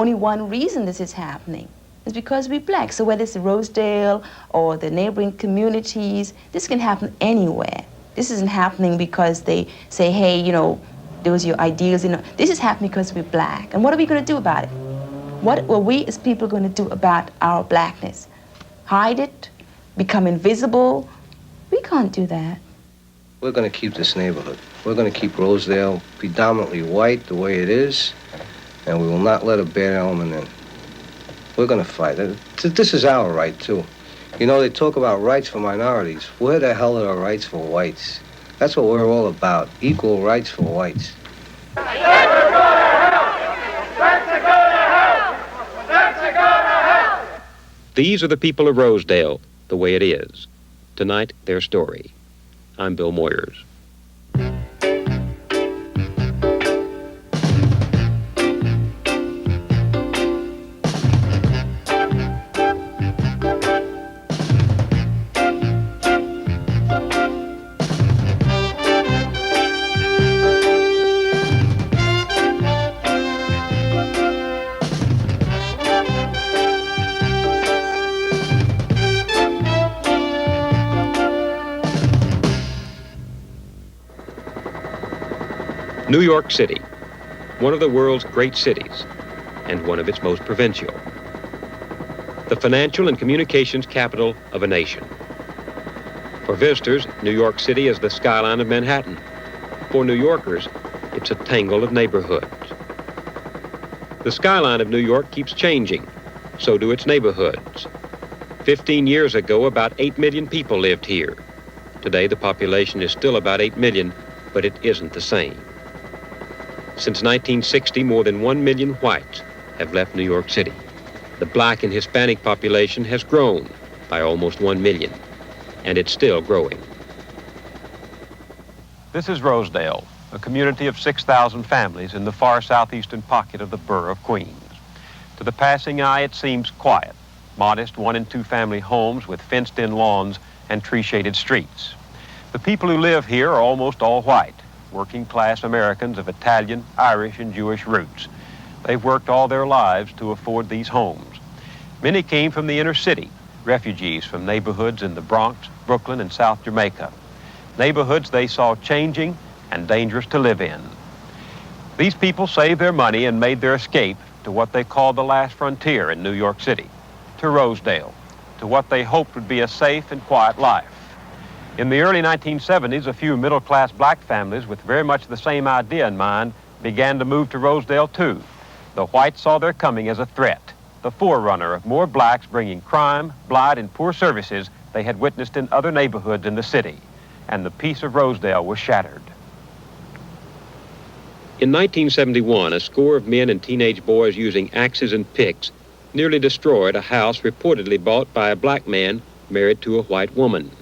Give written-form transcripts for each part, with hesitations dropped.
only one reason this is happening. It's because we're black. So whether it's Rosedale or the neighboring communities, this can happen anywhere. This isn't happening because they say, hey, you know, those are your ideals. You know, this is happening because we're black. And what are we going to do about it? What are we as people going to do about our blackness? Hide it? Become invisible? We can't do that. We're going to keep this neighborhood. We're going to keep Rosedale predominantly white the way it is, and we will not let a bad element in. We're going to fight. This is our right, too. You know, they talk about rights for minorities. Where the hell are the rights for whites? That's what we're all about, equal rights for whites. These are the people of Rosedale, the way it is. Tonight, their story. I'm Bill Moyers. New York City, one of the world's great cities, and one of its most provincial. The financial and communications capital of a nation. For visitors, New York City is the skyline of Manhattan. For New Yorkers, it's a tangle of neighborhoods. The skyline of New York keeps changing, so do its neighborhoods. 15 years ago, about 8 million people lived here. Today, the population is still about 8 million, but it isn't the same. Since 1960, more than 1 million whites have left New York City. The black and Hispanic population has grown by almost 1 million, and it's still growing. This is Rosedale, a community of 6,000 families in the far southeastern pocket of the borough of Queens. To the passing eye, it seems quiet, modest 1- and 2-family homes with fenced-in lawns and tree-shaded streets. The people who live here are almost all white, working-class Americans of Italian, Irish, and Jewish roots. They've worked all their lives to afford these homes. Many came from the inner city, refugees from neighborhoods in the Bronx, Brooklyn, and South Jamaica. Neighborhoods they saw changing and dangerous to live in. These people saved their money and made their escape to what they called the last frontier in New York City, to Rosedale, to what they hoped would be a safe and quiet life. In the early 1970s, a few middle-class black families with very much the same idea in mind began to move to Rosedale, too. The whites saw their coming as a threat, the forerunner of more blacks bringing crime, blight, and poor services they had witnessed in other neighborhoods in the city. And the peace of Rosedale was shattered. In 1971, a score of men and teenage boys using axes and picks nearly destroyed a house reportedly bought by a black man married to a white woman.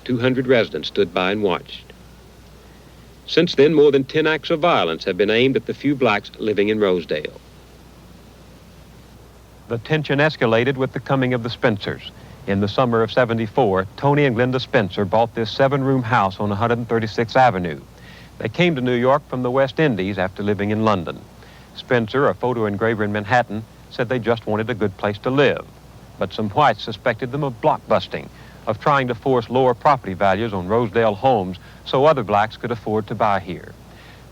200 residents stood by and watched. Since then, more than 10 acts of violence have been aimed at the few blacks living in Rosedale. The tension escalated with the coming of the Spencers. In the summer of '74, Tony and Glenda Spencer bought this 7-room house on 136th Avenue. They came to New York from the West Indies after living in London. Spencer, a photo engraver in Manhattan, said they just wanted a good place to live. But some whites suspected them of blockbusting, of trying to force lower property values on Rosedale homes so other blacks could afford to buy here.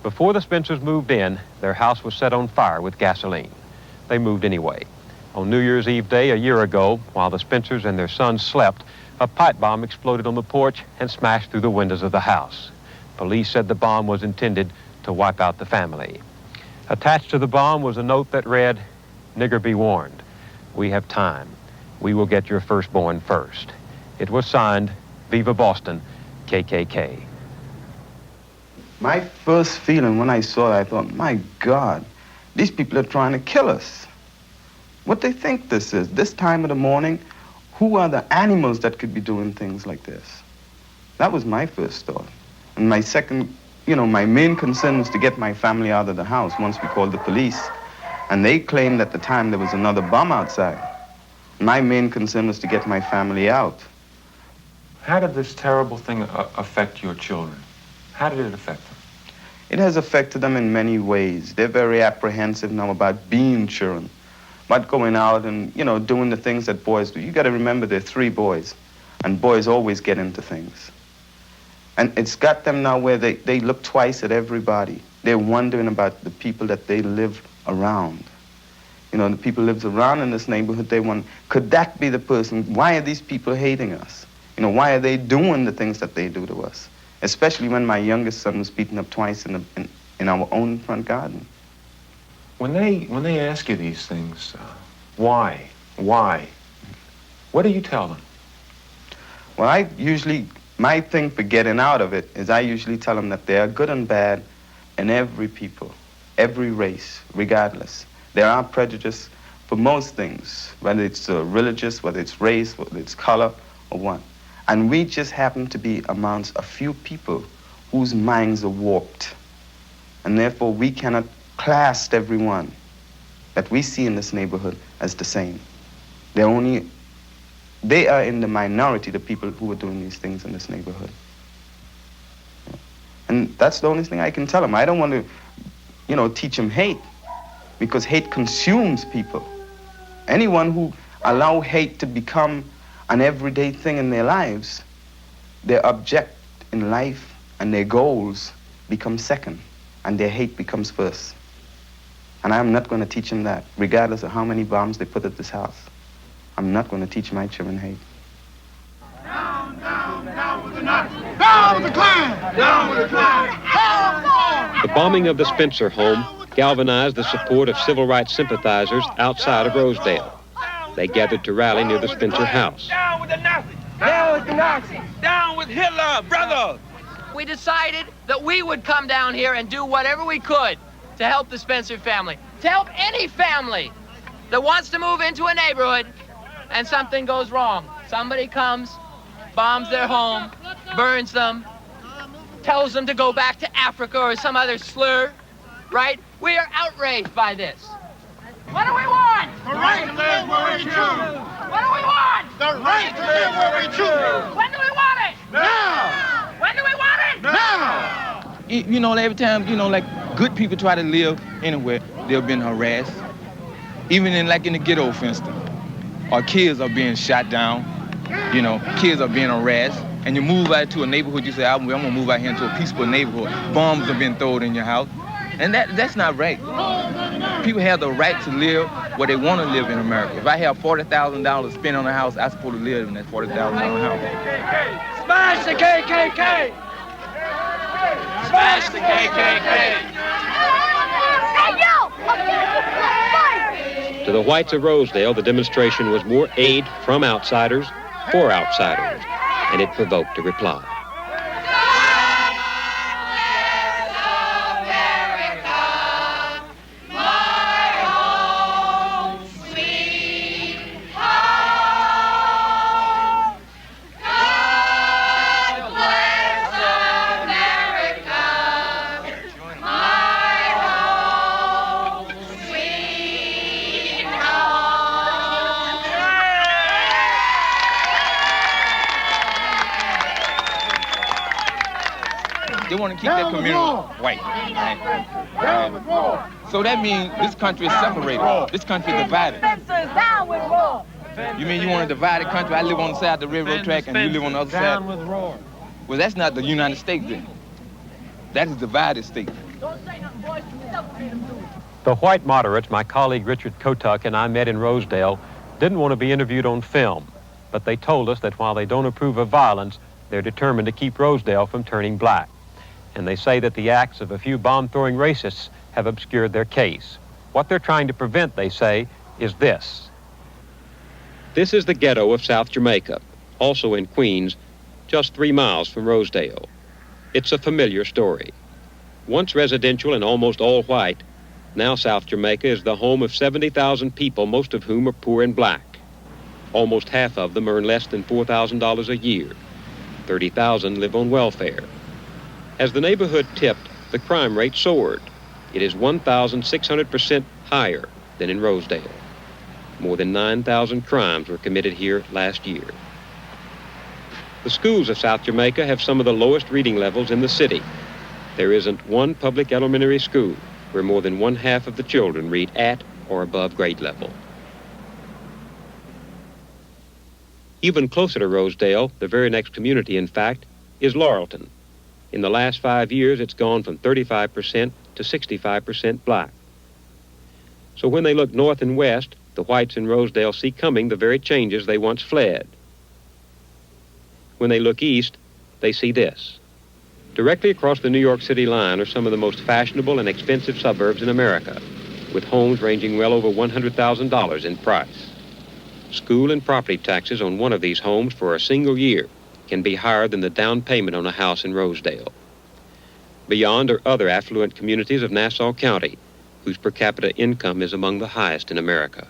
Before the Spencers moved in, their house was set on fire with gasoline. They moved anyway. On New Year's Eve day a year ago, while the Spencers and their sons slept, a pipe bomb exploded on the porch and smashed through the windows of the house. Police said the bomb was intended to wipe out the family. Attached to the bomb was a note that read, "Nigger be warned. We have time. We will get your firstborn first." It was signed, Viva Boston, KKK. My first feeling when I saw it, I thought, my God, these people are trying to kill us. What they think this is, this time of the morning, who are the animals that could be doing things like this? That was my first thought. And my second, my main concern was to get my family out of the house once we called the police. And they claimed at the time there was another bomb outside. My main concern was to get my family out. How did this terrible thing affect your children? How did it affect them? it has affected them in many ways. They're very apprehensive now about being children, about going out and, doing the things that boys do. You got to remember there are 3 boys, and boys always get into things. And it's got them now where they look twice at everybody. They're wondering about the people that they live around. The people who live around in this neighborhood, they want, could that be the person? Why are these people hating us? Why are they doing the things that they do to us? Especially when my youngest son was beaten up twice in our own front garden. When they ask you these things, why? What do you tell them? Well, my thing for getting out of it is I usually tell them that there are good and bad in every people, every race, regardless. There are prejudice for most things, whether it's religious, whether it's race, whether it's color, or what. And we just happen to be amongst a few people whose minds are warped. And therefore, we cannot class everyone that we see in this neighborhood as the same. They are in the minority, the people who are doing these things in this neighborhood. And that's the only thing I can tell them. I don't want to, teach them hate, because hate consumes people. Anyone who allow hate to become an everyday thing in their lives, their object in life and their goals become second, and their hate becomes first. And I'm not going to teach them that, regardless of how many bombs they put at this house. I'm not going to teach my children hate. Down, down, down with the Nazis! Down with the Klan! Down with the Klan! Down! The bombing of the Spencer home galvanized the support of civil rights sympathizers outside of Rosedale. They gathered to rally near the Spencer house. Down with the Nazis! Down with the Nazis! Down with Hitler, brother! We decided that we would come down here and do whatever we could to help the Spencer family, to help any family that wants to move into a neighborhood and something goes wrong. Somebody comes, bombs their home, burns them, tells them to go back to Africa or some other slur, right? We are outraged by this. What do we want? The right to live where we choose! What do we want? The right to live where we choose! When do we want it? Now! When do we want it? Now! Every time, like good people try to live anywhere, they've been harassed. Even in the ghetto, for instance. Our kids are being shot down. Kids are being harassed. And you move out to a neighborhood, you say, I'm gonna move out here into a peaceful neighborhood. Bombs have been thrown in your house. And that's not right. People have the right to live where they want to live in America. If I have $40,000 to spend on a house, I'm supposed to live in that $40,000 house. Smash the KKK! Smash the KKK! To the whites of Rosedale, the demonstration was more aid from outsiders for outsiders, and it provoked a reply. They want to keep their community white. Right? So that means this country is separated. This country is divided. You mean you want to divide the country? I live on the side of the railroad track and you live on the other side. Well, that's not the United States then. That is a divided state. The white moderates my colleague Richard Kotuck and I met in Rosedale didn't want to be interviewed on film, but they told us that while they don't approve of violence, they're determined to keep Rosedale from turning black. And they say that the acts of a few bomb-throwing racists have obscured their case. What they're trying to prevent, they say, is this. This is the ghetto of South Jamaica, also in Queens, just 3 miles from Rosedale. It's a familiar story. Once residential and almost all white, now South Jamaica is the home of 70,000 people, most of whom are poor and black. Almost half of them earn less than $4,000 a year. 30,000 live on welfare. As the neighborhood tipped, the crime rate soared. It is 1,600% higher than in Rosedale. More than 9,000 crimes were committed here last year. The schools of South Jamaica have some of the lowest reading levels in the city. There isn't one public elementary school where more than one-half of the children read at or above grade level. Even closer to Rosedale, the very next community, in fact, is Laurelton. In the last 5 years, it's gone from 35% to 65% black. So when they look north and west, the whites in Rosedale see coming the very changes they once fled. When they look east, they see this. Directly across the New York City line are some of the most fashionable and expensive suburbs in America, with homes ranging well over $100,000 in price. School and property taxes on one of these homes for a single year can be higher than the down payment on a house in Rosedale. Beyond are other affluent communities of Nassau County, whose per capita income is among the highest in America.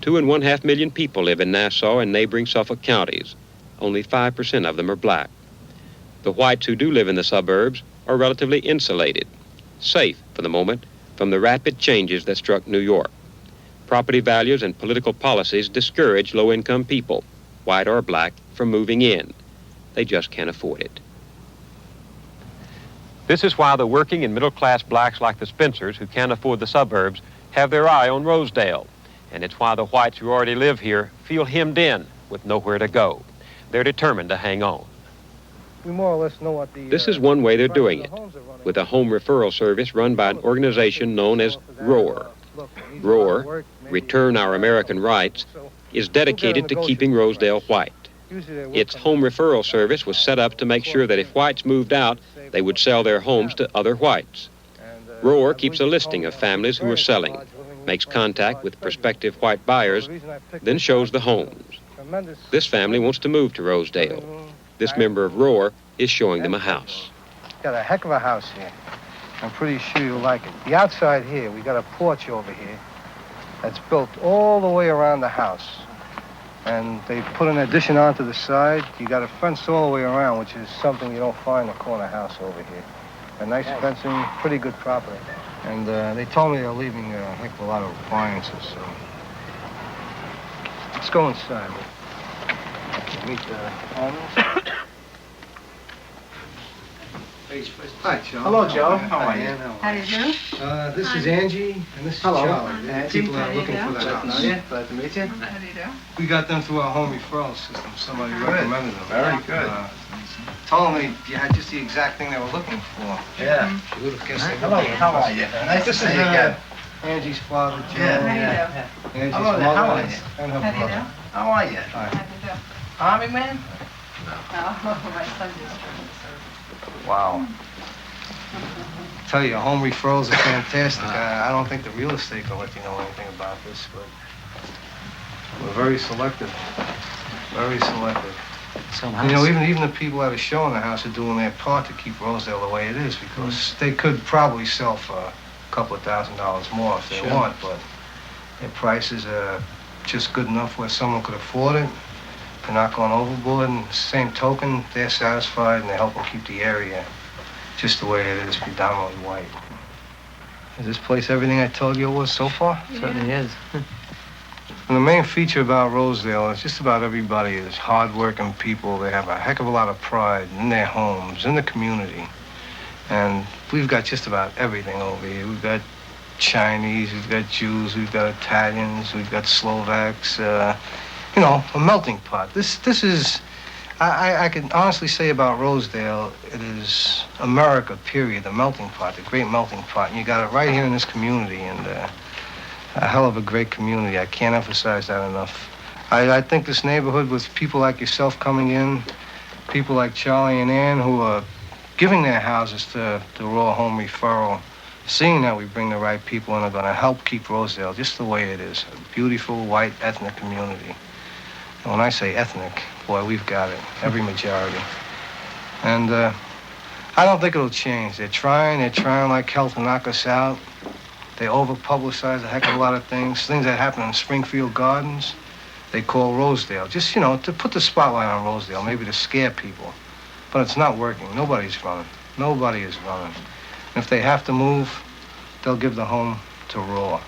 2.5 million people live in Nassau and neighboring Suffolk counties. Only 5% of them are black. The whites who do live in the suburbs are relatively insulated, safe for the moment from the rapid changes that struck New York. Property values and political policies discourage low-income people, white or black, from moving in. They just can't afford it. This is why the working and middle-class blacks like the Spencers who can't afford the suburbs have their eye on Rosedale. And it's why the whites who already live here feel hemmed in with nowhere to go. They're determined to hang on. We more or less know what the... This is one way they're doing it, with a home referral service run by an organization known as ROAR. ROAR, Return Our American Rights, is dedicated to keeping Rosedale white. Its home referral service was set up to make sure that if whites moved out, they would sell their homes to other whites. ROAR keeps a listing of families who are selling, makes contact with prospective white buyers, then shows the homes. This family wants to move to Rosedale. This member of ROAR is showing them a house. Got a heck of a house here. I'm pretty sure you'll like it. The outside here, we got a porch over here that's built all the way around the house. And they put an addition onto the side. You got a fence all the way around, which is something you don't find in a corner house over here. A nice fencing, pretty good property. And they told me they're leaving a heck of a lot of appliances, so... Let's go inside. Meet the owners. Hi, Joe. Hello, Joe. How are you? How do you do? This is Angie, and this is Hello. Charlie. The people that are looking for the house. Glad to meet you. How do you do? We got them through our home referral system. Somebody recommended them. Very good. Told me you had just the exact thing they were looking for. Yeah. You would have guessed they Hello, how are you? Nice to see you again. Angie's father, Joe. Yeah. Angie's Hello there, mother how are and you? and her How do you brother. do? How are you? Hi. How do you do? Army man? No, my son just joined the service. Wow. Tell you, home referrals are fantastic. I don't think the real estate will let you know anything about this, but we're very selective. Very selective. You know, even the people that are showing the house are doing their part to keep Rosedale the way it is, because they could probably sell for a couple of $1,000s more if they want, but their prices are just good enough where someone could afford it. They're not going overboard, and the same token, they're satisfied and they help them keep the area just the way it is, predominantly white. Is this place everything I told you it was so far? Certainly is. And the main feature about Rosedale is just about everybody is hard-working people. They have a heck of a lot of pride in their homes, in the community. And we've got just about everything over here. We've got Chinese, we've got Jews, we've got Italians, we've got Slovaks, you know, a melting pot. This is, I can honestly say about Rosedale, it is America, period, the melting pot, the great melting pot. And you got it right here in this community, and a hell of a great community. I can't emphasize that enough. I think this neighborhood with people like yourself coming in, people like Charlie and Ann who are giving their houses to Raw Home Referral, seeing that we bring the right people in are going to help keep Rosedale just the way it is, a beautiful, white, ethnic community. And when I say ethnic, boy, we've got it, every majority. And I don't think it'll change. They're trying like hell to knock us out. They over-publicize a heck of a lot of things that happen in Springfield Gardens, they call Rosedale. Just, you know, to put the spotlight on Rosedale, maybe to scare people. But it's not working. Nobody's running. Nobody is running. And if they have to move, they'll give the home to Raw.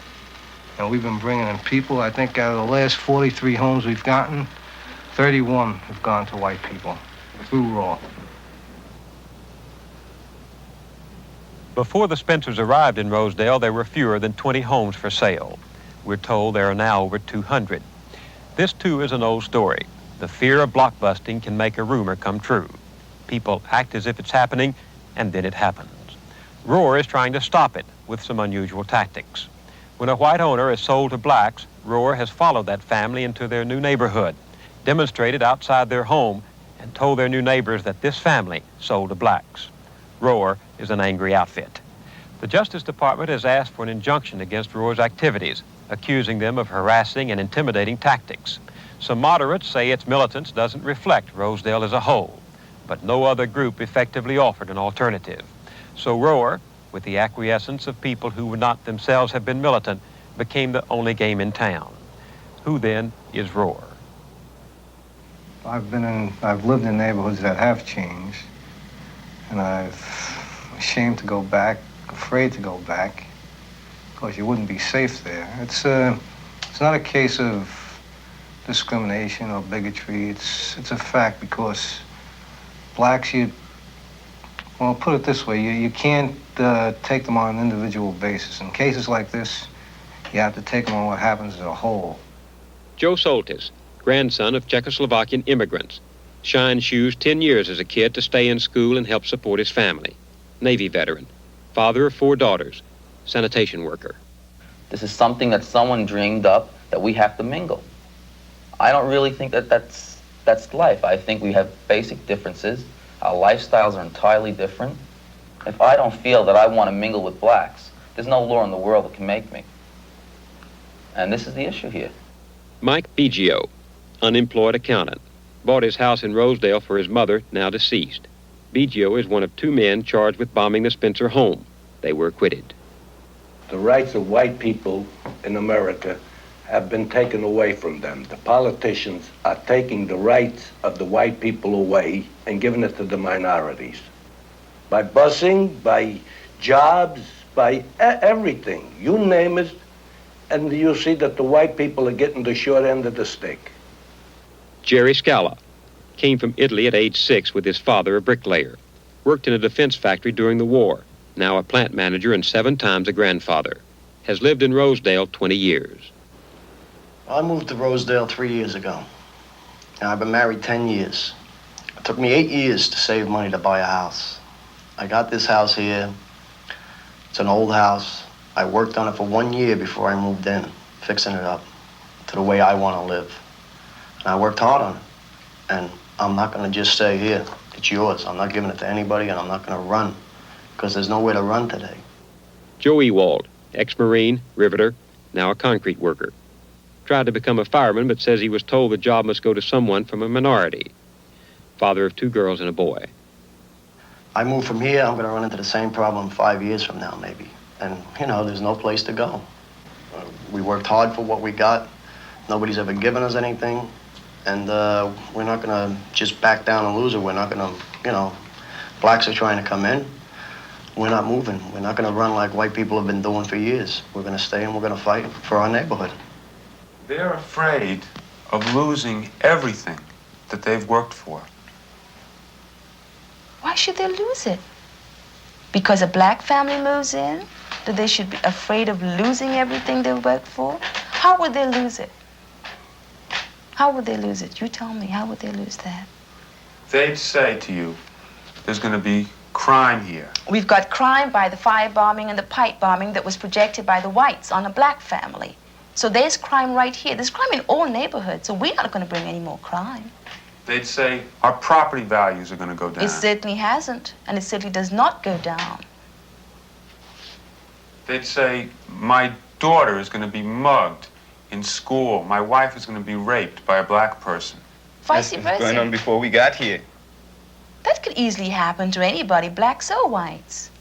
And we've been bringing in people. I think out of the last 43 homes we've gotten, 31 have gone to white people through Raw. Before the Spencers arrived in Rosedale, there were fewer than 20 homes for sale. We're told there are now over 200. This, too, is an old story. The fear of blockbusting can make a rumor come true. People act as if it's happening, and then it happens. Roar is trying to stop it with some unusual tactics. When a white owner is sold to blacks, Roar has followed that family into their new neighborhood, demonstrated outside their home, and told their new neighbors that this family sold to blacks. Roar is an angry outfit. The Justice Department has asked for an injunction against Roar's activities, accusing them of harassing and intimidating tactics. Some moderates say its militance doesn't reflect Rosedale as a whole, but no other group effectively offered an alternative. So Roar, with the acquiescence of people who would not themselves have been militant, became the only game in town. Who then is Roar? I've lived in neighborhoods that have changed, and I've ashamed to go back, afraid to go back, because you wouldn't be safe there. It's not a case of discrimination or bigotry. It's a fact, because blacks, well, put it this way, you can't take them on an individual basis. In cases like this, you have to take them on what happens as a whole. Joe Soltis, grandson of Czechoslovakian immigrants, shined shoes 10 years as a kid to stay in school and help support his family. Navy veteran, father of 4 daughters, sanitation worker. This is something that someone dreamed up that we have to mingle. I don't really think that's life. I think we have basic differences. Our lifestyles are entirely different. If I don't feel that I want to mingle with blacks, there's no law in the world that can make me. And this is the issue here. Mike Biggio, unemployed accountant, bought his house in Rosedale for his mother, now deceased. Biggio is one of 2 men charged with bombing the Spencer home. They were acquitted. The rights of white people in America have been taken away from them. The politicians are taking the rights of the white people away and giving it to the minorities. By busing, by jobs, by everything. You name it, and you see that the white people are getting the short end of the stick. Jerry Scala came from Italy at age 6 with his father, a bricklayer. Worked in a defense factory during the war. Now a plant manager and 7 times a grandfather. Has lived in Rosedale 20 years. I moved to Rosedale 3 years ago. And I've been married 10 years. It took me 8 years to save money to buy a house. I got this house here. It's an old house. I worked on it for 1 year before I moved in, fixing it up to the way I want to live. And I worked hard on it. And I'm not going to just say, here, it's yours. I'm not giving it to anybody, and I'm not going to run, because there's nowhere to run today. Joe Ewald, ex-Marine, riveter, now a concrete worker. Tried to become a fireman, but says he was told the job must go to someone from a minority. Father of 2 girls and a boy. I move from here, I'm going to run into the same problem 5 years from now, maybe. And, you know, there's no place to go. We worked hard for what we got. Nobody's ever given us anything. And we're not going to just back down and lose it. We're not going to, you know, blacks are trying to come in. We're not moving. We're not going to run like white people have been doing for years. We're going to stay and we're going to fight for our neighborhood. They're afraid of losing everything that they've worked for. Why should they lose it? Because a black family moves in? That they should be afraid of losing everything they worked for? How would they lose it? How would they lose it? You tell me, how would they lose that? They'd say to you, there's going to be crime here. We've got crime by the firebombing and the pipe bombing that was projected by the whites on a black family. So there's crime right here. There's crime in all neighborhoods, so we're not going to bring any more crime. They'd say our property values are going to go down. It certainly hasn't, and it certainly does not go down. They'd say my daughter is going to be mugged in school. My wife is going to be raped by a black person. Vice versa. Going on before we got here. That could easily happen to anybody, blacks or whites.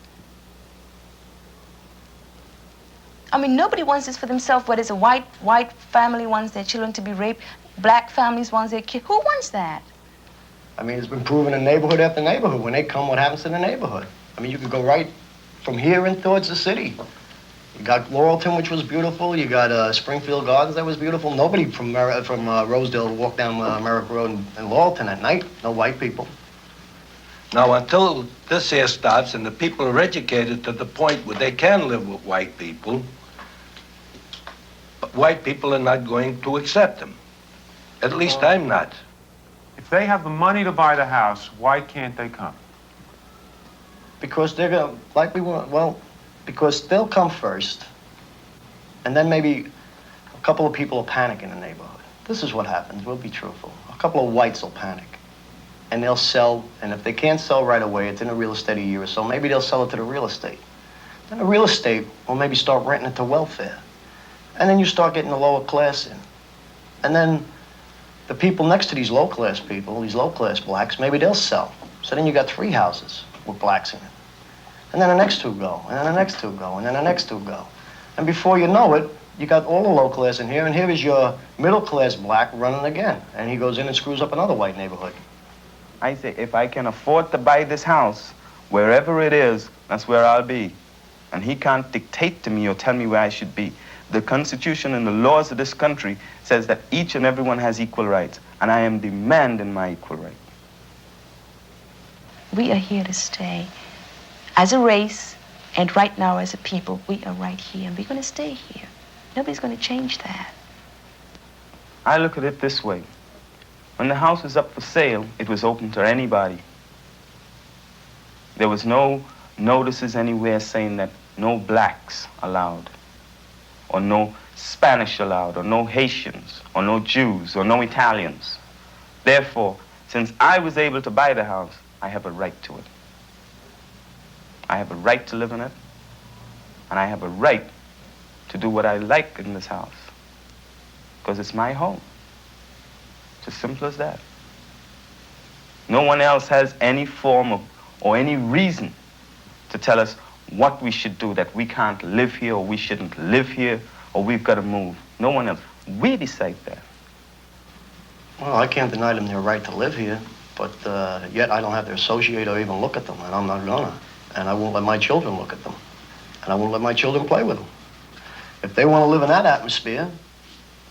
I mean, nobody wants this for themselves, whether it's a white family wants their children to be raped, black families wants their kids. Who wants that? I mean, it's been proven in neighborhood after neighborhood. When they come, what happens to the neighborhood? I mean, you could go right from here and towards the city. You got Laurelton, which was beautiful. You got Springfield Gardens, that was beautiful. Nobody from Rosedale walked down Merrick Road in Laurelton at night. No white people. Now, until this here stops and the people are educated to the point where they can live with white people, white people are not going to accept them. At least I'm not. If they have the money to buy the house, why can't they come? Because they're gonna, like we want, well, because they'll come first, and then maybe a couple of people will panic in the neighborhood. This is what happens, we'll be truthful. A couple of whites will panic, and they'll sell, and if they can't sell right away, it's in a real estate a year or so, maybe they'll sell it to the real estate. Then the real estate will maybe start renting it to welfare. And then you start getting the lower class in. And then the people next to these low-class people, these low-class blacks, maybe they'll sell. So then you got 3 houses with blacks in it. And then the next 2 go, and then the next 2 go, and then the next 2 go. And before you know it, you got all the low class in here, and here is your middle-class black running again. And he goes in and screws up another white neighborhood. I say, if I can afford to buy this house, wherever it is, that's where I'll be. And he can't dictate to me or tell me where I should be. The Constitution and the laws of this country says that each and everyone has equal rights, and I am demanding my equal right. We are here to stay. As a race, and right now as a people, we are right here, and we're going to stay here. Nobody's going to change that. I look at it this way. When the house was up for sale, it was open to anybody. There was no notices anywhere saying that no blacks allowed, or no Spanish allowed, or no Haitians, or no Jews, or no Italians. Therefore, since I was able to buy the house, I have a right to it. I have a right to live in it, and I have a right to do what I like in this house, because it's my home. It's as simple as that. No one else has any form of, or any reason to tell us what we should do, that we can't live here, or we shouldn't live here, or we've got to move. No one else. We decide that. Well, I can't deny them their right to live here, but yet I don't have to associate or even look at them, and I'm not gonna. And I won't let my children look at them, and I won't let my children play with them. If they want to live in that atmosphere,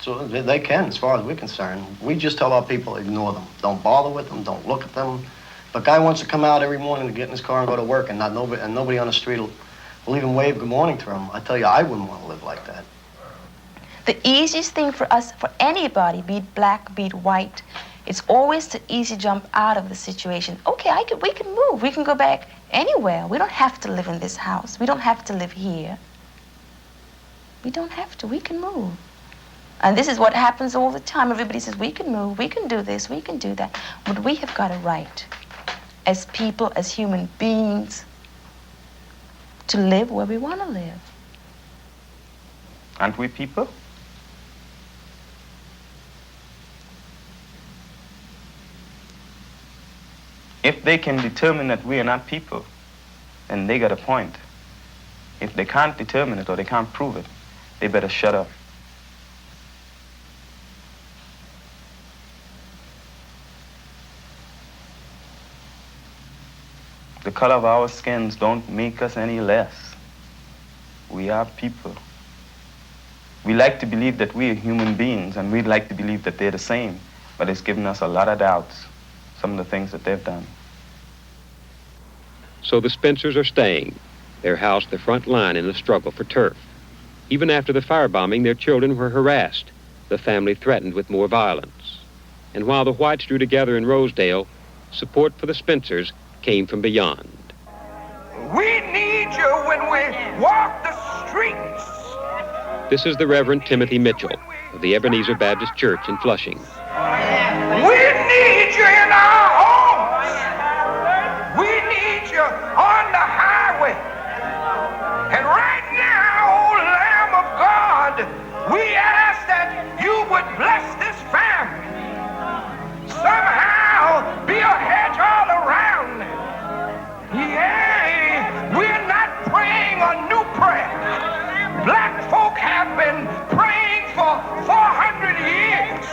so they can, as far as we're concerned. We just tell our people, ignore them. Don't bother with them, don't look at them. If a guy wants to come out every morning to get in his car and go to work, and nobody on the street will even wave good morning to him, I tell you, I wouldn't want to live like that. The easiest thing for us, for anybody, be it black, be it white, it's always the easy jump out of the situation. Okay, we can move. We can go back anywhere. We don't have to live in this house. We don't have to live here. We don't have to. We can move. And this is what happens all the time. Everybody says, we can move, we can do this, we can do that. But we have got a right, as people, as human beings, to live where we want to live. Aren't we people? If they can determine that we are not people, then they got a point. If they can't determine it or they can't prove it, they better shut up. The color of our skins don't make us any less. We are people. We like to believe that we are human beings, and we'd like to believe that they're the same, but it's given us a lot of doubts, some of the things that they've done. So the Spencers are staying, their house the front line in the struggle for turf. Even after the firebombing, their children were harassed, the family threatened with more violence. And while the whites drew together in Rosedale, support for the Spencers came from beyond. We need you when we walk the streets. This is the Reverend Timothy Mitchell of the Ebenezer Baptist Church in Flushing. We need you in our homes. We need you on the highway. And right now, oh Lamb of God, we ask that you would bless this family. Somehow be a hedge all around them. Yeah, we're not praying a new prayer. Black folk have been praying for 400 years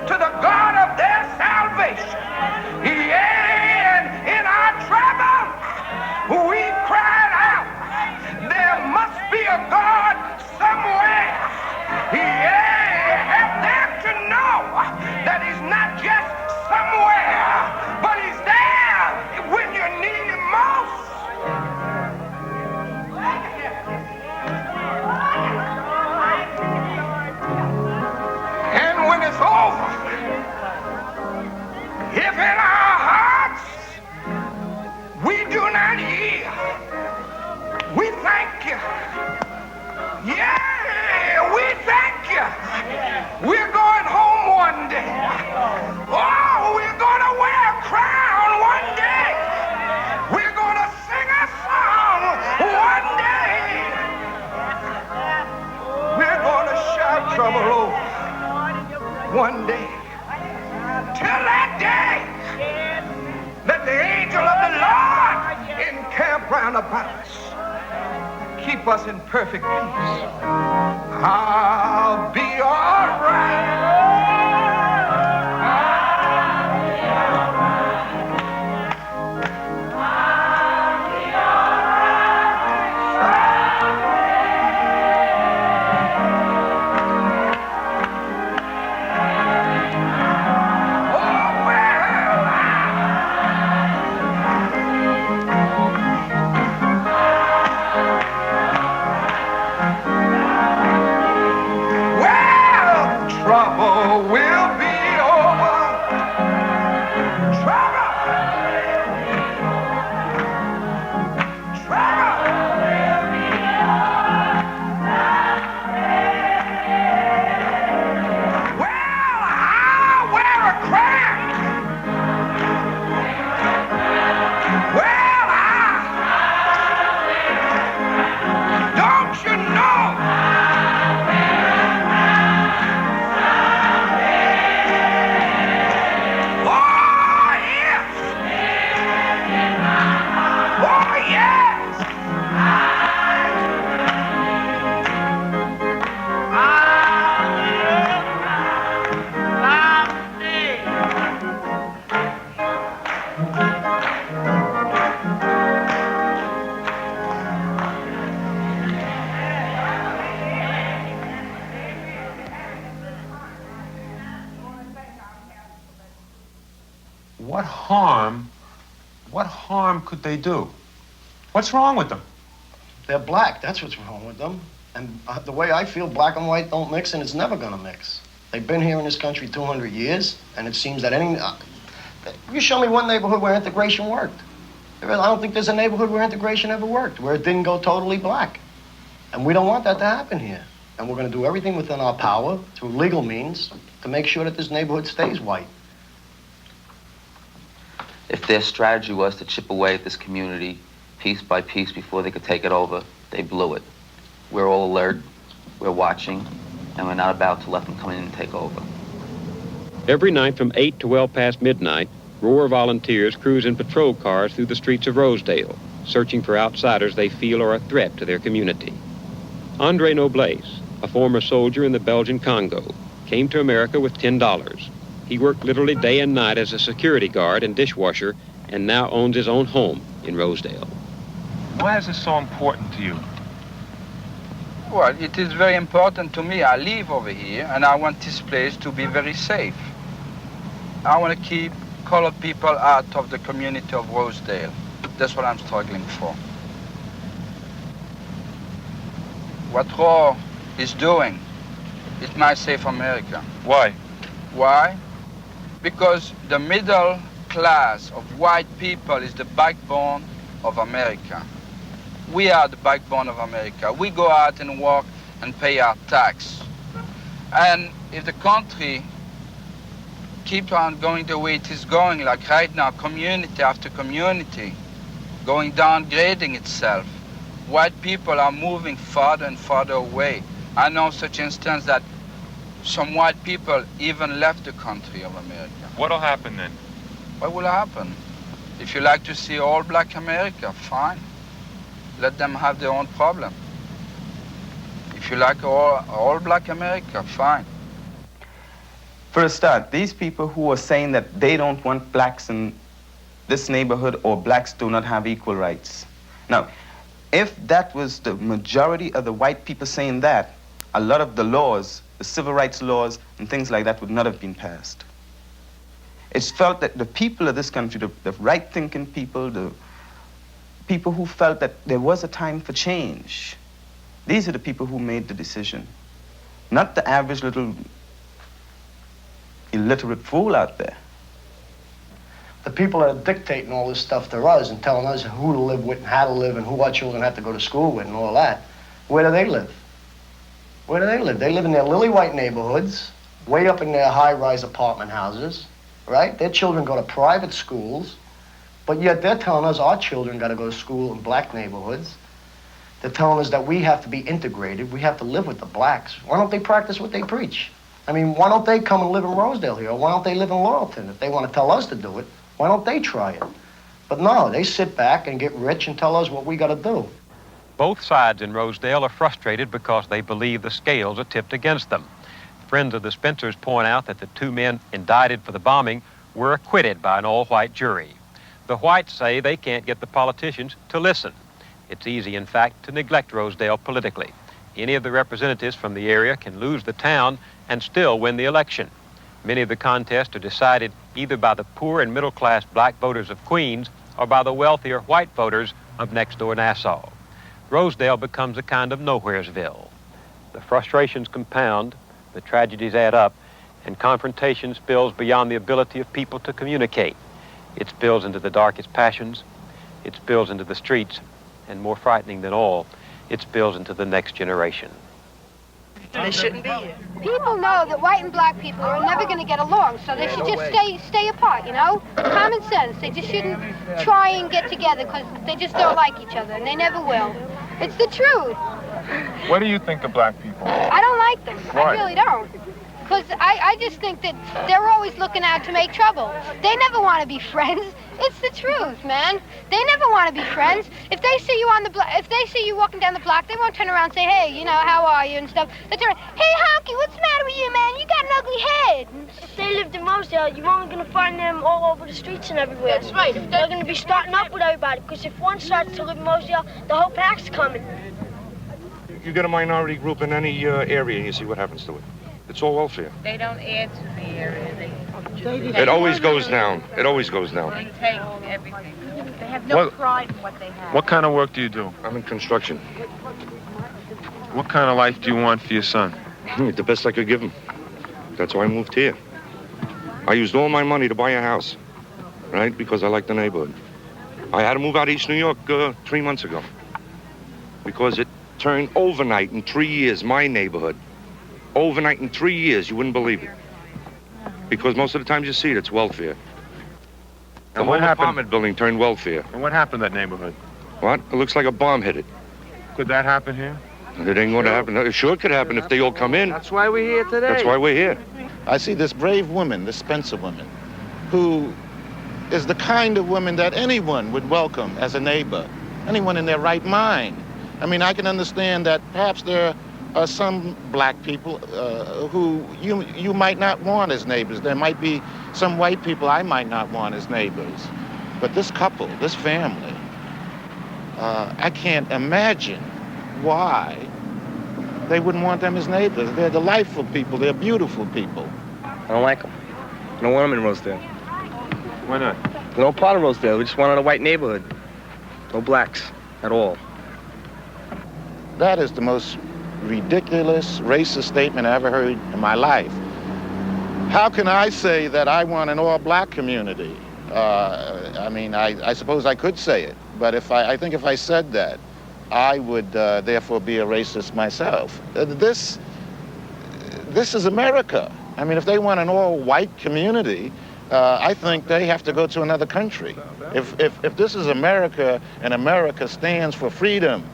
to the God We're going home one day. Oh, we're gonna wear a crown one day. We're gonna sing a song one day. We're gonna shout trouble over one day. Till that day, let the angel of the Lord encamp round about us. Keep us in perfect peace. I'll be all right. Trouble will be over. Trouble. Trouble will be over. Well, I'll wear a crown. Well, don't you know? What harm could they do? What's wrong with them? They're black, that's what's wrong with them. And the way I feel, black and white don't mix, and it's never gonna mix. They've been here in this country 200 years, and it seems that you show me one neighborhood where integration worked. I don't think there's a neighborhood where integration ever worked, where it didn't go totally black. And we don't want that to happen here. And we're gonna do everything within our power, through legal means, to make sure that this neighborhood stays white. If their strategy was to chip away at this community piece by piece before they could take it over, they blew it. We're all alert, we're watching, and we're not about to let them come in and take over. Every night from 8 to well past midnight, Roar volunteers cruise in patrol cars through the streets of Rosedale, searching for outsiders they feel are a threat to their community. Andre Noblace, a former soldier in the Belgian Congo, came to America with $10. He worked literally day and night as a security guard and dishwasher, and now owns his own home in Rosedale. Why is this so important to you? Well, it is very important to me. I live over here, and I want this place to be very safe. I want to keep colored people out of the community of Rosedale. That's what I'm struggling for. What Roar is doing, it might save America. Why? Why? Because the middle class of white people is the backbone of America. We are the backbone of America. We go out and work and pay our tax. And if the country keeps on going the way it is going, like right now, community after community, going downgrading itself, white people are moving farther and farther away. I know such instance that some white people even left the country of America. What'll happen then? What will happen? If you like to see all black America, fine. Let them have their own problem. If you like all black America, fine. For a start, these people who are saying that they don't want blacks in this neighborhood or blacks do not have equal rights. Now, if that was the majority of the white people saying that, a lot of the laws, the civil rights laws and things like that would not have been passed. It's felt that the people of this country, the right-thinking people, the people who felt that there was a time for change, these are the people who made the decision, not the average little illiterate fool out there. The people that are dictating all this stuff to us and telling us who to live with and how to live and who our children have to go to school with and all that, where do they live? Where do they live? They live in their lily white neighborhoods way up in their high-rise apartment houses, right? Their children go to private schools, but yet they're telling us our children got to go to school in black neighborhoods. They're telling us that we have to be integrated. We have to live with the blacks. Why don't they practice what they preach? I mean, why don't they come and live in Rosedale here? Or why don't they live in Laurelton? If they want to tell us to do it, why don't they try it? But no, they sit back and get rich and tell us what we got to do. Both sides in Rosedale are frustrated because they believe the scales are tipped against them. Friends of the Spencers point out that the two men indicted for the bombing were acquitted by an all-white jury. The whites say they can't get the politicians to listen. It's easy, in fact, to neglect Rosedale politically. Any of the representatives from the area can lose the town and still win the election. Many of the contests are decided either by the poor and middle-class black voters of Queens or by the wealthier white voters of next-door Nassau. Rosedale becomes a kind of nowheresville. The frustrations compound, the tragedies add up, and confrontation spills beyond the ability of people to communicate. It spills into the darkest passions, it spills into the streets, and more frightening than all, it spills into the next generation. They shouldn't be here. People know that white and black people are never going to get along, so they should just stay apart, you know? Common sense. They just shouldn't try and get together because they just don't like each other, and they never will. It's the truth. What do you think of black people? I don't like them. Why? I really don't. Because I just think that they're always looking out to make trouble. They never want to be friends. It's the truth, man. They never want to be friends. If they see you on the if they see you walking down the block, they won't turn around and say, hey, you know, how are you and stuff. They turn around, hey, Honky, what's the matter with you, man? You got an ugly head. If they lived in Rosedale, you're only going to find them all over the streets and everywhere. That's right. They're going to be starting up with everybody, because if one starts to live in Rosedale, the whole pack's coming. You get a minority group in any area and you see what happens to it. It's all welfare. They don't add to the area. It always goes down. It always goes down. They take everything. They have no pride in what they have. What kind of work do you do? I'm in construction. What kind of life do you want for your son? The best I could give him. That's why I moved here. I used all my money to buy a house, right? Because I like the neighborhood. I had to move out of East New York 3 months ago because it turned overnight in 3 years, my neighborhood. Overnight in 3 years, you wouldn't believe it. Because most of the times you see it, it's welfare. The whole apartment building turned welfare. And what happened in that neighborhood? What? It looks like a bomb hit it. Could that happen here? It ain't going to happen. It sure could happen if they all come in. That's why we're here today. That's why we're here. I see this brave woman, this Spencer woman, who is the kind of woman that anyone would welcome as a neighbor, anyone in their right mind. I mean, I can understand that perhaps there are some black people who you might not want as neighbors. There might be some white people I might not want as neighbors. But this couple, this family, I can't imagine why they wouldn't want them as neighbors. They're delightful people. They're beautiful people. I don't like them. I don't want them in Rosedale. Why not? They're no part of Rosedale. We just want a white neighborhood. No blacks at all. That is the most ridiculous, racist statement I ever heard in my life. How can I say that I want an all-black community? I mean, I suppose I could say it, but I think if I said that, I would therefore be a racist myself. This is America. I mean, if they want an all-white community, I think they have to go to another country. If this is America and America stands for freedom,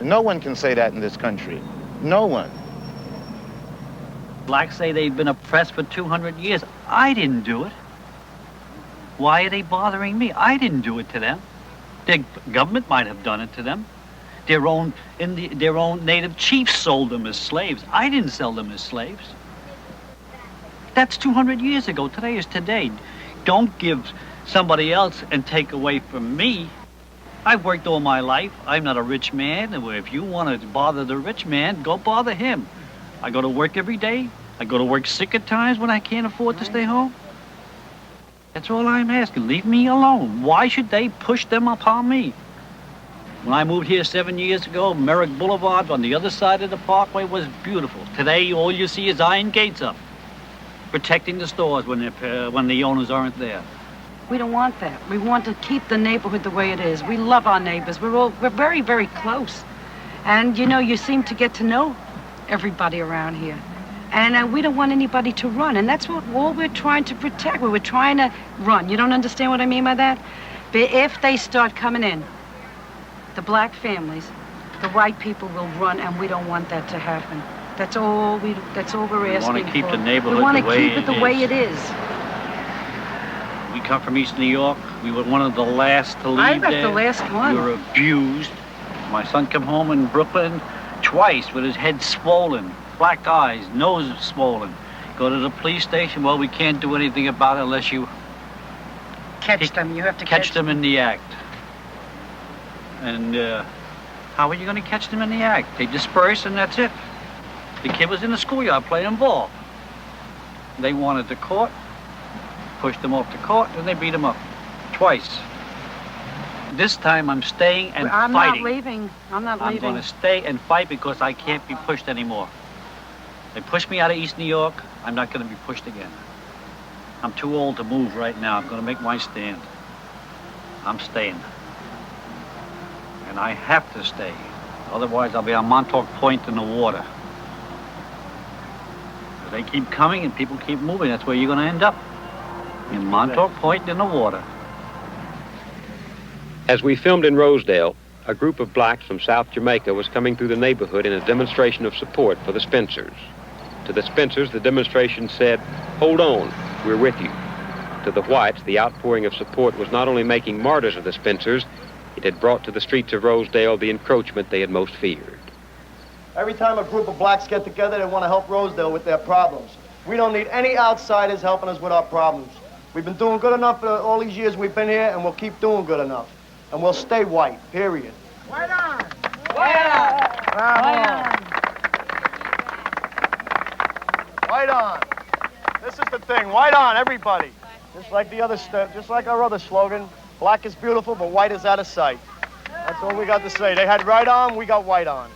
no one can say that in this country. No one. Blacks say they've been oppressed for 200 years. I didn't do it. Why are they bothering me? I didn't do it to them. Their government might have done it to them. Their own native chiefs sold them as slaves. I didn't sell them as slaves. That's 200 years ago. Today is today. Don't give somebody else and take away from me. I've worked all my life. I'm not a rich man. If you want to bother the rich man, go bother him. I go to work every day. I go to work sick at times when I can't afford to stay home. That's all I'm asking. Leave me alone. Why should they push them upon me? When I moved here 7 years ago, Merrick Boulevard on the other side of the parkway was beautiful. Today, all you see is iron gates up, protecting the stores when the owners aren't there. We don't want that. We want to keep the neighborhood the way it is. We love our neighbors. We're very, very close. And, you know, you seem to get to know everybody around here. And we don't want anybody to run. And that's what all we're trying to protect. We're trying to run. You don't understand what I mean by that? But if they start coming in, the black families, the white people will run, and we don't want that to happen. That's all we're asking for. We want to keep the neighborhood we want the to way keep it the way it is. We come from East New York. We were one of the last to leave I was there. the last one. We were abused. My son came home in Brooklyn twice with his head swollen, black eyes, nose swollen. Go to the police station. Well, we can't do anything about it unless you Catch them. You have to catch them in the act. And how are you going to catch them in the act? They disperse and that's it. The kid was in the schoolyard playing ball. They wanted the court, pushed him off the court, and they beat him up twice. This time I'm staying and I'm fighting. not leaving. I'm not I'm leaving. going to stay and fight because I can't be pushed anymore. They pushed me out of East New York. I'm not going to be pushed again. I'm too old to move right now. I'm going to make my stand. I'm staying. And I have to stay. Otherwise, I'll be on Montauk Point in the water. If they keep coming and people keep moving, that's where you're going to end up. In Montauk Point in the water. As we filmed in Rosedale, a group of blacks from South Jamaica was coming through the neighborhood in a demonstration of support for the Spencers. To the Spencers, the demonstration said, "Hold on, we're with you." To the whites, the outpouring of support was not only making martyrs of the Spencers, it had brought to the streets of Rosedale the encroachment they had most feared. Every time a group of blacks get together, they want to help Rosedale with their problems. We don't need any outsiders helping us with our problems. We've been doing good enough for all these years we've been here, and we'll keep doing good enough. And we'll stay white, period. White on! White on! Bravo! White on. This is the thing, white on, everybody. Just like the other stuff, just like our other slogan, black is beautiful, but white is out of sight. That's all we got to say. They had right on, we got white on.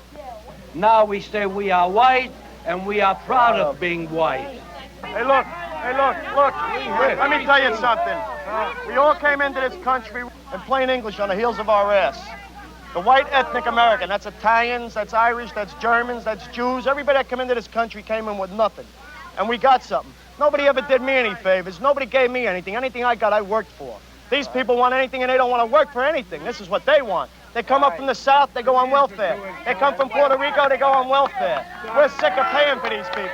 Now we say we are white, and we are proud of being white. Hey, look, let me tell you something. We all came into this country in plain English on the heels of our ass. The white ethnic American, that's Italians, that's Irish, that's Germans, that's Jews. Everybody that came into this country came in with nothing. And we got something. Nobody ever did me any favors. Nobody gave me anything. Anything I got, I worked for. These people want anything and they don't want to work for anything. This is what they want. They come up from the South, they go on welfare. They come from Puerto Rico, they go on welfare. We're sick of paying for these people.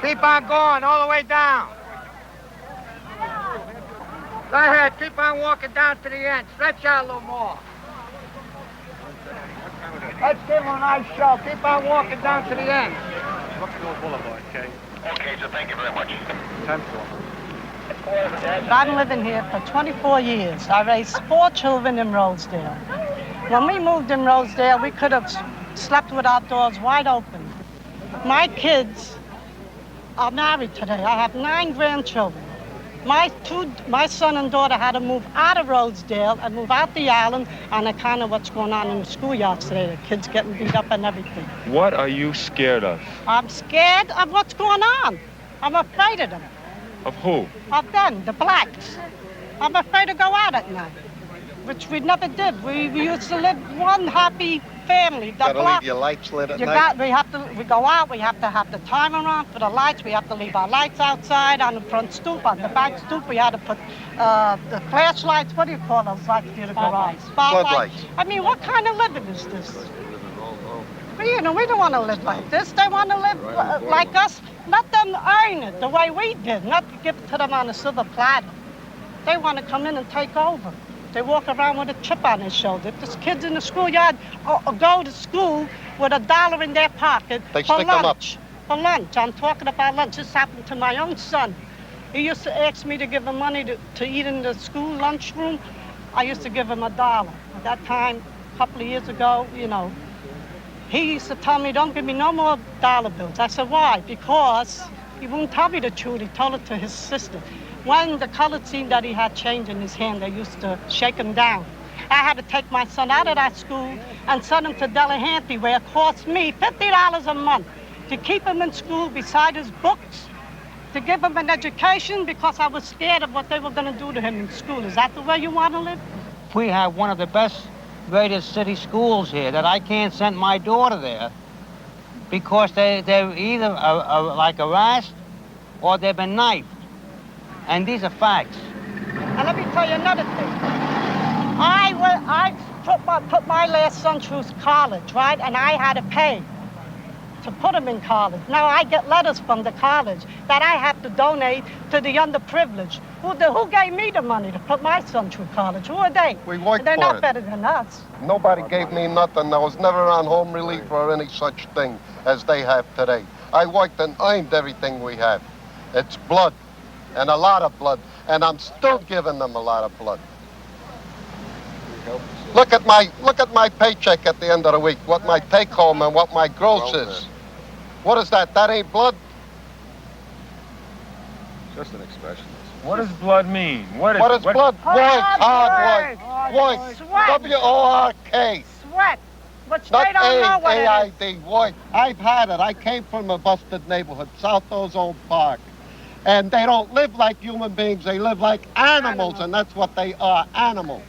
Keep on going all the way down. Go ahead, keep on walking down to the end. Stretch out a little more. Let's give them a nice show. Keep on walking down to the end. Rosedale Boulevard, okay? Okay, so thank you very much. 10-4. I've been living here for 24 years. I raised 4 children in Rosedale. When we moved in Rosedale, we could have slept with our doors wide open. My kids are married today. I have 9 grandchildren. My son and daughter had to move out of Rosedale and move out the island on account of what's going on in the schoolyards today. The kids getting beat up and everything. What are you scared of? I'm scared of what's going on. I'm afraid of them. Of who? Of them, the blacks. I'm afraid to go out at night, which we never did. We used to live one happy family. Gotta leave your lights lit at night. We go out, we have to have the timer on for the lights. We have to leave our lights outside on the front stoop. On the back stoop, we had to put the flashlights. What do you call those lights near the garage? Floodlights. I mean, what kind of living is this? We don't want to live like this. They want to live like us. Let them earn it the way we did, not give it to them on a silver platter. They want to come in and take over. They walk around with a chip on their shoulder. If there's kids in the schoolyard go to school with $1 in their pocket They for stick them up. lunch. For lunch. I'm talking about lunch. This happened to my own son. He used to ask me to give him money to eat in the school lunchroom. I used to give him $1. At that time, a couple of years ago, he used to tell me, don't give me no more dollar bills. I said, why? Because he wouldn't tell me the truth. He told it to his sister. When the color seen that he had change in his hand, they used to shake him down. I had to take my son out of that school and send him to Delahanty, where it cost me $50 a month to keep him in school beside his books, to give him an education, because I was scared of what they were going to do to him in school. Is that the way you want to live? We have one of the best greatest city schools here that I can't send my daughter there because they're either like harassed or they've been knifed. And these are facts. And let me tell you another thing. I put my last son through college, right? And I had to pay to put him in college. Now I get letters from the college that I have to donate to the underprivileged. Who gave me the money to put my son through college? Who are they? We worked They're for not it. better than us. Nobody gave me nothing. I was never on home relief or any such thing as they have today. I worked and earned everything we have. It's blood, and a lot of blood, and I'm still giving them a lot of blood. Look at my paycheck at the end of the week, what my take home and what my gross is. What is that? That ain't blood? Just an expression. What does blood mean? What is blood? Work, hard work. Sweat. W-O-R-K. Sweat. Which Not they don't know what it is. A-I-D. Work. I've had it. I came from a busted neighborhood, South Ozone Park. And they don't live like human beings. They live like animals, and that's what they are, animals.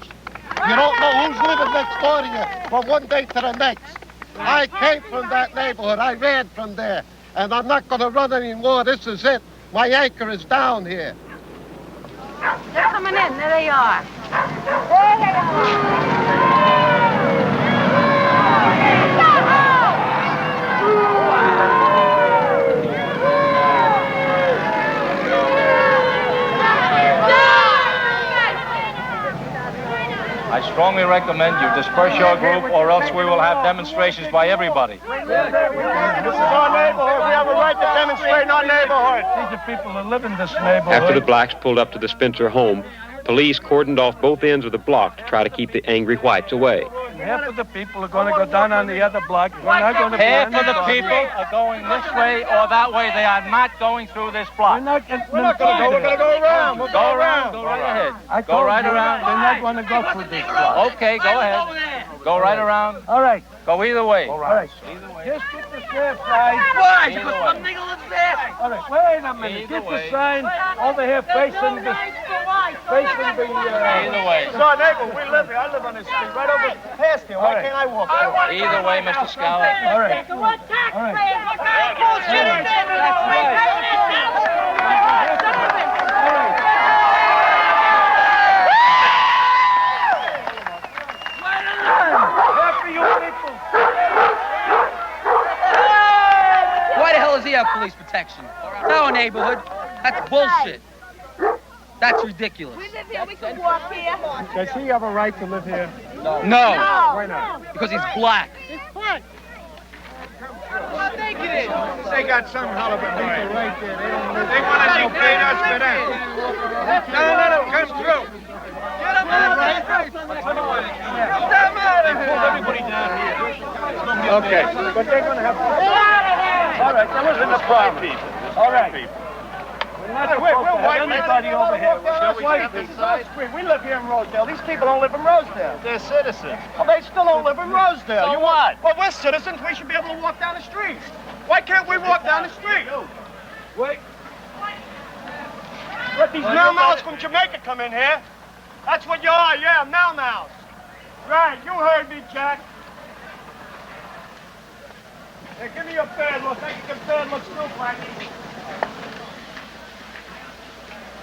You don't know who's living next door to you from one day to the next. I came from that neighborhood. I ran from there. And I'm not going to run anymore. This is it. My anchor is down here. They're coming in. There they are. There they are. I strongly recommend you disperse your group or else we will have demonstrations by everybody. This is our neighborhood. We have a right to demonstrate in our neighborhood. These are people that live in this neighborhood. After the blacks pulled up to the Spencer home, police cordoned off both ends of the block to try to keep the angry whites away. Half of the people are going to go down on the other block. We're not going to Half of the people are going this way or that way. They are not going through this block. We're not going to go. We're going to go around. Go around. Go right ahead. Go right around. They're not going to go through this block. Okay, go ahead. Go right around. All right. Go either way. All right. Just get the left side. Why? Because some nigga lives there. All right. Wait a minute. Get the sign over here facing the. Either way. It's our neighbor. We live here. I live on this street right over past here. Why can't I walk through? Either way, Mr. Scholar. All right. Why the hell does he have police protection? It's our neighborhood. That's bullshit. That's ridiculous. We live here. We can walk here. Does he have a right to live here? No. Why not? Because he's black. It's black. They got some hell of a people right there. They want to dictate us for them. No, come through. Get them out everybody down here. Okay, but they're going to have... All right, that wasn't the problem. All right. We're white everybody over here. We live here in Rosedale. These people don't live in Rosedale. They're citizens. Well, they still don't live in Rosedale. So what? Well, we're citizens. We should be able to walk down the street. Why can't we walk down the street? Wait. Let these mau-maus from Jamaica come in here. That's what you are, yeah, mau-maus. Right, you heard me, Jack. Hey, give me your bad look. I can get bad looks too, Blackie.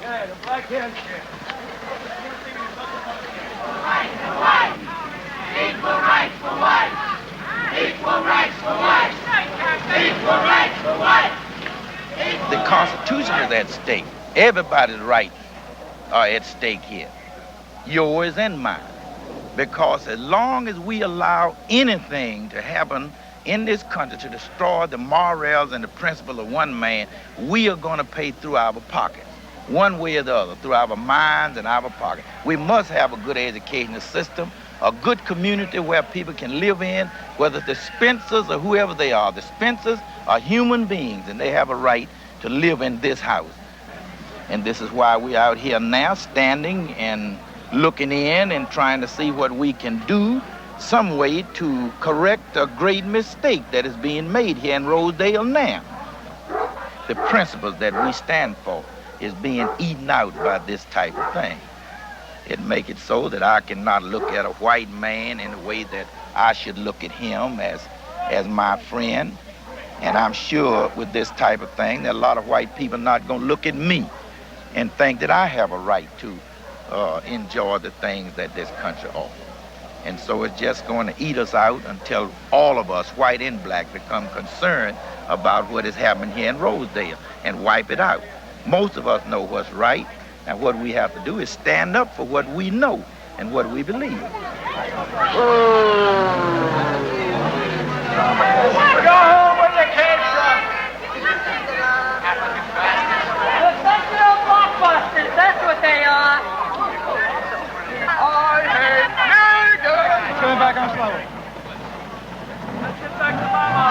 Yeah, the black hands here. Rights for white. Equal rights for white. Equal rights for white. Equal rights for white. The Constitution is at stake. Everybody's rights are at stake here. Yours and mine. Because as long as we allow anything to happen in this country to destroy the morals and the principle of one man, we are going to pay through our pockets. One way or the other, through our minds and our pocket. We must have a good educational system, a good community where people can live in, whether the Spencers or whoever they are. The Spencers are human beings, and they have a right to live in this house. And this is why we're out here now, standing and looking in and trying to see what we can do, some way to correct a great mistake that is being made here in Rosedale now. The principles that we stand for is being eaten out by this type of thing. It make it so that I cannot look at a white man in the way that I should look at him as my friend. And I'm sure with this type of thing that a lot of white people not gonna look at me and think that I have a right to enjoy the things that this country offers. And so it's just going to eat us out until all of us, white and black, become concerned about what is happening here in Rosedale and wipe it out. Most of us know what's right, and what we have to do is stand up for what we know and what we believe. Go home with your kids, son. Professional blockbusters, that's what they are. I hate niggas. Let's go back on slow. Let's get back to mama.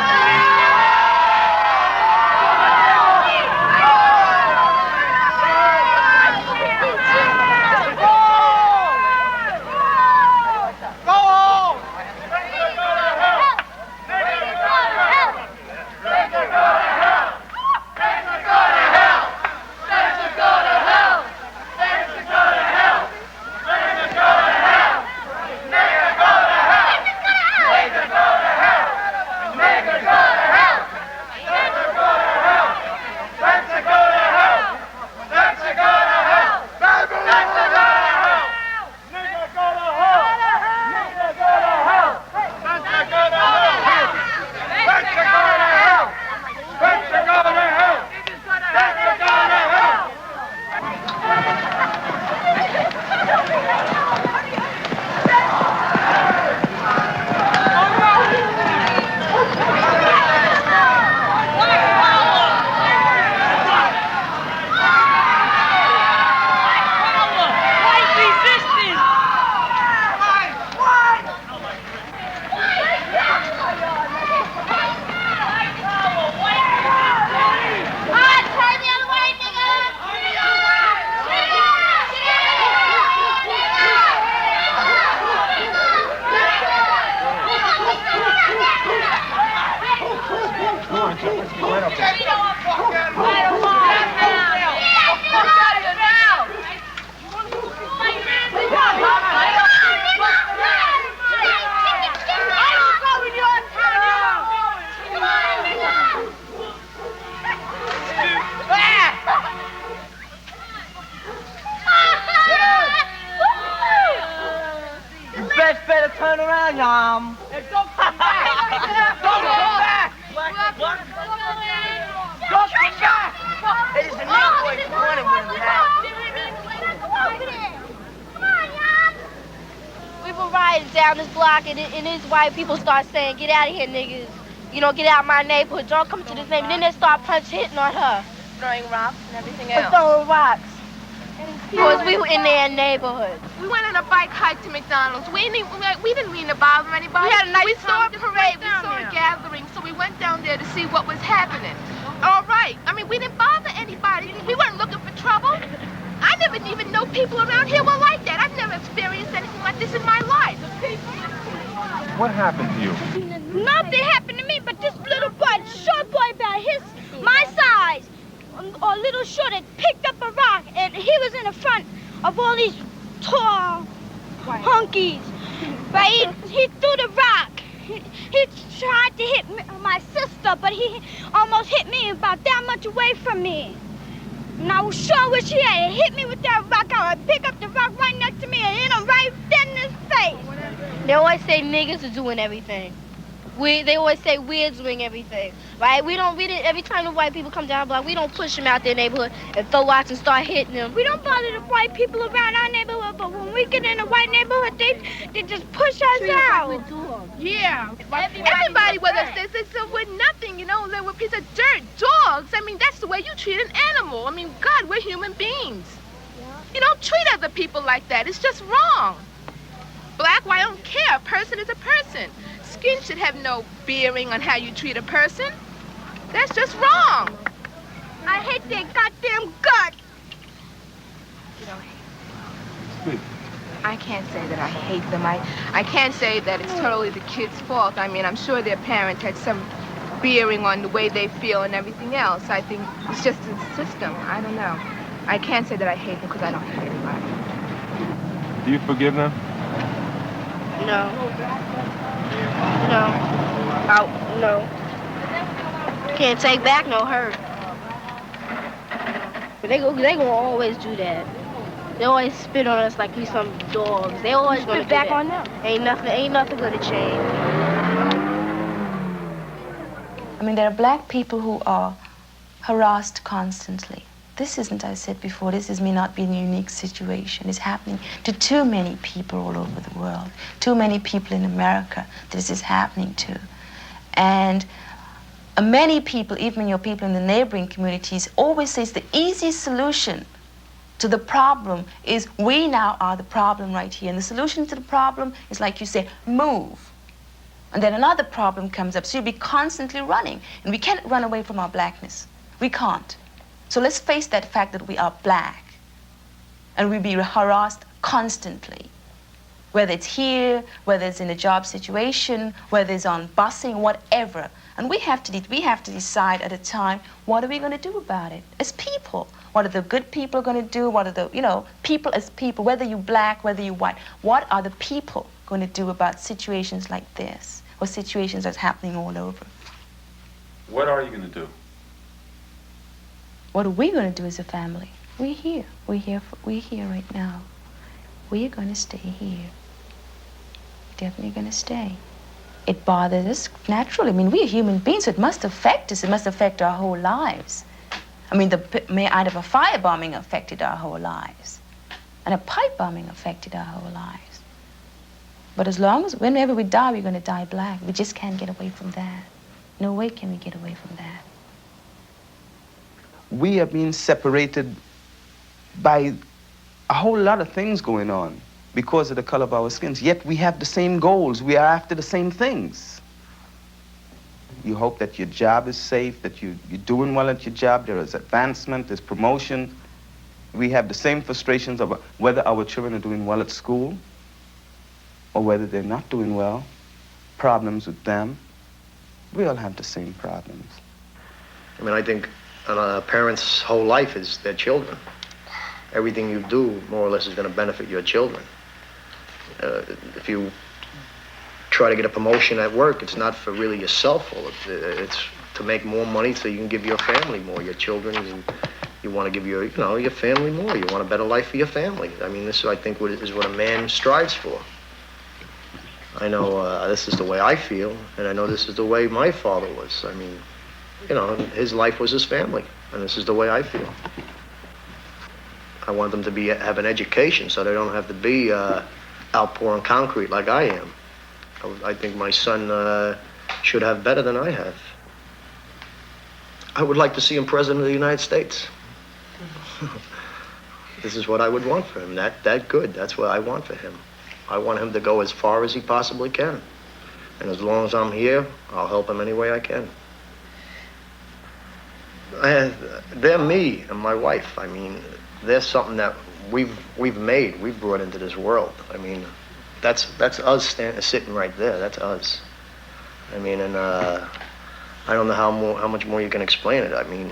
Better turn around, Yum. Hey, don't come back. Don't come back. What? Don't come back. There's a new boy corner with him now. Come on, Yum. We were riding down this block, and these white people start saying, "Get out of here, niggas. You know, get out of my neighborhood. Don't come to this neighborhood." And then they start hitting on her. Throwing rocks and everything else. Throwing rocks. Because we were in their neighborhood. We went on a bike hike to McDonald's. We didn't mean to bother anybody. We had a nice We saw a parade, we saw a gathering, so we went down there to see what was happening. All right. I mean, we didn't bother anybody. We weren't looking for trouble. I never even know people around here were like that. I've never experienced anything like this in my life. What happened to you? Nothing happened to me, but this little boy, short boy about my size, or little short, had picked up a rock, and he was in the front of all these tall honkies. But he threw the rock. He tried to hit my sister, but he almost hit me about that much away from me. And I was sure wish he had hit me with that rock. I would pick up the rock right next to me and hit him right dead in his face. They always say niggas are doing everything. They always say we're doing everything, right? We didn't, every time the white people come down the block, we don't push them out their neighborhood and throw rocks and start hitting them. We don't bother the white people around our neighborhood, but when we get in a white neighborhood, they just push us out. Yeah. Everybody with us, they said we're nothing, you know, they were a piece of dirt, dogs. I mean, that's the way you treat an animal. I mean, God, we're human beings. Yeah. You don't treat other people like that. It's just wrong. Black, white, I don't care. A person is a person. Skin should have no bearing on how you treat a person. That's just wrong. I hate their goddamn guts. I can't say that I hate them. I can't say that it's totally the kids' fault. I mean, I'm sure their parents had some bearing on the way they feel and everything else. I think it's just a system. I don't know. I can't say that I hate them because I don't hate anybody. Do you forgive them? No. No. Can't take back no hurt. But they gonna always do that. They always spit on us like we some dogs. They always gonna spit back do that. on them. Ain't nothing gonna change. I mean, there are black people who are harassed constantly. This isn't, I said before, this may not be a unique situation. It's happening to too many people all over the world, too many people in America this is happening to. And many people, even your people in the neighboring communities, always say the easiest solution to the problem is we now are the problem right here. And the solution to the problem is, like you say, move. And then another problem comes up. So you'll be constantly running. And we can't run away from our blackness. We can't. So let's face that fact that we are black. And we'll be harassed constantly. Whether it's here, whether it's in a job situation, whether it's on busing, whatever. And we have to decide at a time, what are we going to do about it as people? What are the good people going to do? What are the, people as people, whether you're black, whether you're white, what are the people going to do about situations like this or situations that's happening all over? What are you going to do? What are we going to do as a family? We're here. We're here right now. We are going to stay here. Definitely going to stay. It bothers us naturally. I mean, we're human beings, so it must affect us. It must affect our whole lives. I mean, the out of a firebombing affected our whole lives. And a pipe bombing affected our whole lives. But whenever we die, we're going to die black. We just can't get away from that. No way can we get away from that. We are being separated by a whole lot of things going on because of the color of our skins. Yet we have the same goals. We are after the same things. You hope that your job is safe, that you're doing well at your job, there is advancement, there's promotion. We have the same frustrations about whether our children are doing well at school or whether they're not doing well, problems with them. We all have the same problems. I mean, I think a parent's whole life is their children. Everything you do, more or less, is going to benefit your children. If you try to get a promotion at work, it's not for really yourself. It's to make more money so you can give your family more, your children. You want to give your family more. You want a better life for your family. I mean, this, I think, is what a man strives for. I know this is the way I feel, and I know this is the way my father was. I mean, his life was his family, and this is the way I feel. I want them to have an education so they don't have to be outpouring concrete like I am. I think my son should have better than I have. I would like to see him president of the United States. This is what I would want for him, that good. That's what I want for him. I want him to go as far as he possibly can. And as long as I'm here, I'll help him any way I can. They're me and my wife. I mean, they're something that we've made, we've brought into this world. I mean, that's us sitting right there. That's us. I mean, and I don't know how much more you can explain it. I mean,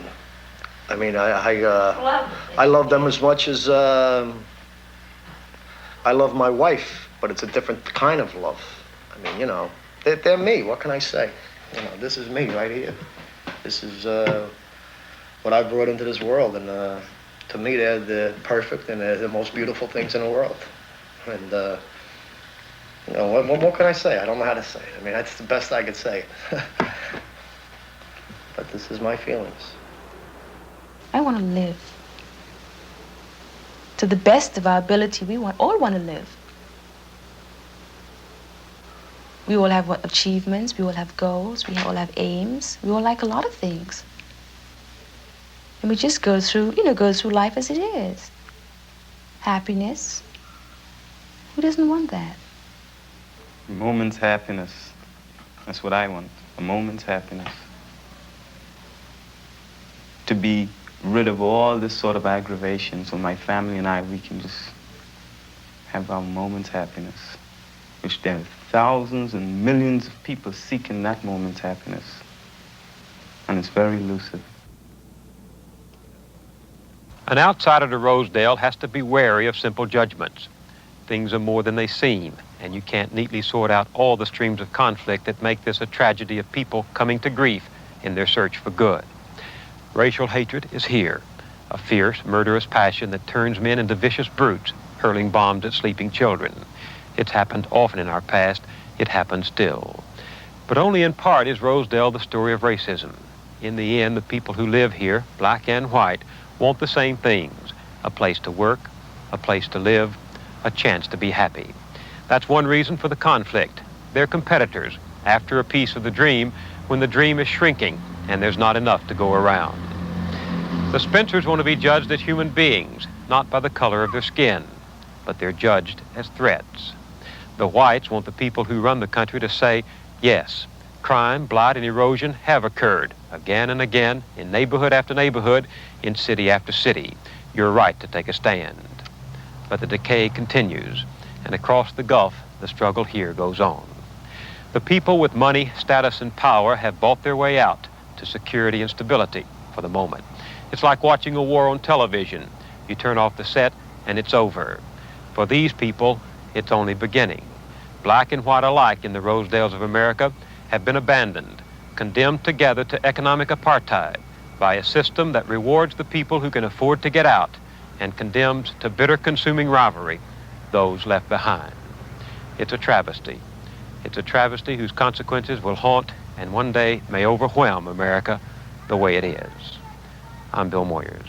I love them as much as I love my wife, but it's a different kind of love. I mean, they're me. What can I say? This is me right here. This is what I brought into this world, and to me, they're the perfect and they're the most beautiful things in the world. And what more can I say? I don't know how to say it. I mean, that's the best I could say. But this is my feelings. I want to live. To the best of our ability, we all want to live. We all have achievements, we all have goals, we all have aims, we all like a lot of things. And we just go through life as it is. Happiness. Who doesn't want that? A moment's happiness. That's what I want. A moment's happiness. To be rid of all this sort of aggravation so my family and we can just have our moment's happiness. Which there are thousands and millions of people seeking that moment's happiness. And it's very elusive. An outsider to Rosedale has to be wary of simple judgments. things are more than they seem, and you can't neatly sort out all the streams of conflict that make this a tragedy of people coming to grief in their search for good. Racial hatred is here, a fierce, murderous passion that turns men into vicious brutes, hurling bombs at sleeping children. It's happened often in our past. It happens still. But only in part is Rosedale the story of racism. In the end, the people who live here, black and white, want the same things: a place to work, a place to live, a chance to be happy. That's one reason for the conflict. They're competitors after a piece of the dream when the dream is shrinking and there's not enough to go around. The Spencers want to be judged as human beings, not by the color of their skin, but they're judged as threats. The whites want the people who run the country to say, yes, crime, blight, and erosion have occurred again and again in neighborhood after neighborhood, in city after city. You're right to take a stand. But the decay continues, and across the Gulf, the struggle here goes on. The people with money, status, and power have bought their way out to security and stability for the moment. It's like watching a war on television. You turn off the set, and it's over. For these people, it's only beginning. Black and white alike in the Rosedales of America have been abandoned, condemned together to economic apartheid by a system that rewards the people who can afford to get out and condemns to bitter consuming rivalry those left behind. It's a travesty. It's a travesty whose consequences will haunt and one day may overwhelm America the way it is. I'm Bill Moyers.